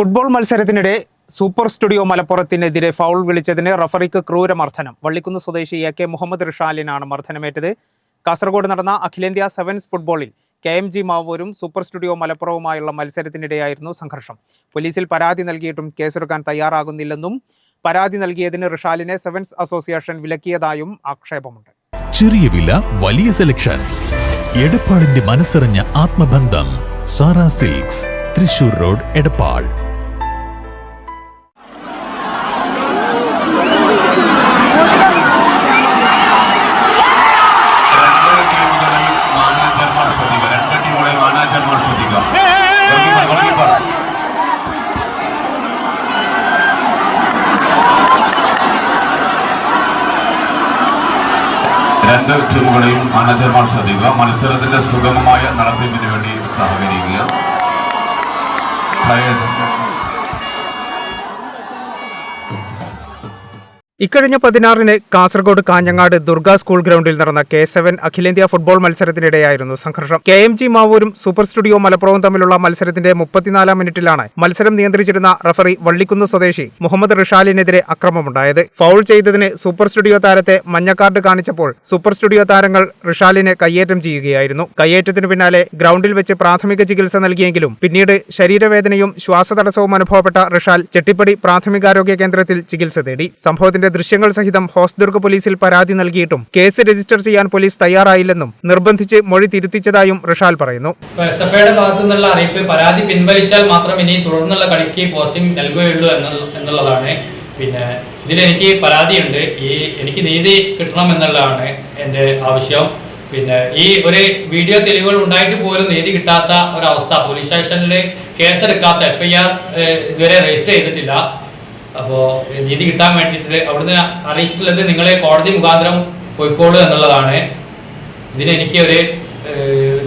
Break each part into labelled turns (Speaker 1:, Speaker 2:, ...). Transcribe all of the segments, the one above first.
Speaker 1: Football മത്സരത്തിനിടെ super studio മലപ്പുറത്തിനെതിരെ foul വിളിച്ചതിന് റഫറിക്ക് ക്രൂരമർദ്ദനം. വള്ളിക്കുന്ന് സ്വദേശി AK മുഹമ്മദ് റിഷാലിനാണ് മർദ്ദനമേറ്റത്. കാസർഗോഡ് നടന്ന അഖിലേന്ത്യാ സെവൻസ് ഫുട്ബോളിൽ KMG മാവൂരും സൂപ്പർ സ്റ്റുഡിയോ മലപ്പുറവുമായുള്ള മത്സരത്തിനിടെയായിരുന്നു സംഘർഷം. പോലീസിൽ പരാതി നൽകിയിട്ടും കേസെടുക്കാൻ തയ്യാറാകുന്നില്ലെന്നും പരാതി നൽകിയതിന് റിഷാലിനെ സെവൻസ് അസോസിയേഷൻ വിലക്കിയതായും ആക്ഷേപമുണ്ട്.
Speaker 2: ചെറിയ വില, വലിയ സെലക്ഷൻ. എടപ്പാളിന്റെ മനസ്സറിഞ്ഞ ആത്മബന്ധം. Sara silks, Thrissur road, Edappal.
Speaker 3: രണ്ട് ടീമുകളെയും മാനേജർമാർ ശ്രദ്ധിക്കുക. മത്സരത്തിന്റെ സുഗമമായ നടത്തിപ്പിന് വേണ്ടി സഹകരിക്കുക.
Speaker 1: ഇക്കഴിഞ്ഞ 16-ന് കാസർഗോഡ് കാഞ്ഞങ്ങാട് ദുർഗ സ്കൂൾ ഗ്രൗണ്ടിൽ നടന്ന K7 അഖിലേന്ത്യാ ഫുട്ബോൾ മത്സരത്തിനിടെയായിരുന്നു സംഘർഷം. KMG മാവൂരും സൂപ്പർ സ്റ്റുഡിയോ മലപ്പുറവും തമ്മിലുള്ള മത്സരത്തിന്റെ 34-ാം മിനിറ്റിലാണ് മത്സരം നിയന്ത്രിച്ചിരുന്ന റഫറി വള്ളിക്കുന്ന് സ്വദേശി മുഹമ്മദ് റിഷാലിനെതിരെ അക്രമമുണ്ടായത്. ഫൗൾ ചെയ്തതിന് സൂപ്പർ സ്റ്റുഡിയോ താരത്തെ മഞ്ഞക്കാർഡ് കാണിച്ചപ്പോൾ സൂപ്പർ സ്റ്റുഡിയോ താരങ്ങൾ റിഷാലിനെ കയ്യേറ്റം ചെയ്യുകയായിരുന്നു. കയ്യേറ്റത്തിന് പിന്നാലെ ഗ്രൗണ്ടിൽ വെച്ച് പ്രാഥമിക ചികിത്സ നൽകിയെങ്കിലും പിന്നീട് ശരീരവേദനയും ശ്വാസതടസ്സവും അനുഭവപ്പെട്ട റിഷാൽ ചെട്ടിപ്പടി പ്രാഥമികാരോഗ്യ കേന്ദ്രത്തിൽ ചികിത്സ തേടി. സംഭവത്തിന്റെ ദൃശ്യങ്ങൾ സഹിതം ഹോസ്ദുർഗ് പോലീസിൽ പരാതി നൽകിയിട്ടും കേസ് രജിസ്റ്റർ ചെയ്യാൻ പോലീസ് തയ്യാറായില്ലെന്നും നിർബന്ധിച്ച് മൊഴി തിരുത്തിച്ചതായും റിഷാൽ പറയുന്നു.
Speaker 4: എസ്എഫ്ഐയുടെ ഭാഗത്തു നിന്നുള്ള അറിയിപ്പ് പരാതി പിൻവലിച്ചാൽ മാത്രം ഇനി തുടർന്നുള്ള കളിക്ക് പോസ്റ്റിംഗ് നൽകുകയുള്ളൂ എന്നുള്ളതാണ്. പിന്നെ ഇതിലെനിക്ക് പരാതിയുണ്ട്. എനിക്ക് നീതി കിട്ടണം എന്നുള്ളതാണ് എൻ്റെ ആവശ്യം. പിന്നെ ഈ ഒരു വീഡിയോ തെളിവുകൾ ഉണ്ടായിട്ട് പോലും നീതി കിട്ടാത്ത ഒരവസ്ഥ, പോലീസ് സ്റ്റേഷനിൽ കേസെടുക്കാത്ത FIR ഇതുവരെ രജിസ്റ്റർ ചെയ്തിട്ടില്ല. അപ്പോൾ നീതി കിട്ടാൻ വേണ്ടിയിട്ട് അവിടുന്ന് അറിയിച്ചിട്ടുള്ളത് നിങ്ങളെ കോടതി മുഖാന്തരം പോയിക്കോളൂ എന്നുള്ളതാണ്. ഇതിനെനിക്ക് ഒരു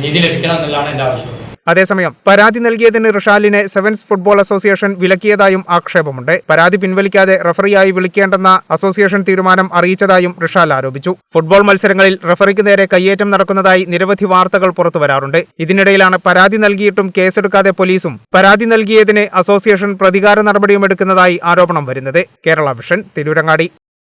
Speaker 4: നീതി ലഭിക്കണം എന്നുള്ളതാണ് എൻ്റെ ആവശ്യം.
Speaker 1: അതേസമയം പരാതി നൽകിയതിന് റിഷാലിനെ സെവൻസ് ഫുട്ബോൾ അസോസിയേഷൻ വിലക്കിയതായും ആക്ഷേപമുണ്ട്. പരാതി പിൻവലിക്കാതെ റഫറിയായി വിളിക്കേണ്ടെന്ന അസോസിയേഷൻ തീരുമാനം അറിയിച്ചതായും റിഷാൽ ആരോപിച്ചു. ഫുട്ബോൾ മത്സരങ്ങളിൽ റഫറിക്ക് നേരെ കയ്യേറ്റം നടക്കുന്നതായി നിരവധി വാർത്തകൾ പുറത്തുവരാറുണ്ട്. ഇതിനിടയിലാണ് പരാതി നൽകിയിട്ടും കേസെടുക്കാതെ പോലീസും പരാതി നൽകിയതിന് അസോസിയേഷൻ പ്രതികാര നടപടിയും എടുക്കുന്നതായി ആരോപണം വരുന്നത്. കേരള വിഷൻ, തിരൂരങ്ങാടി.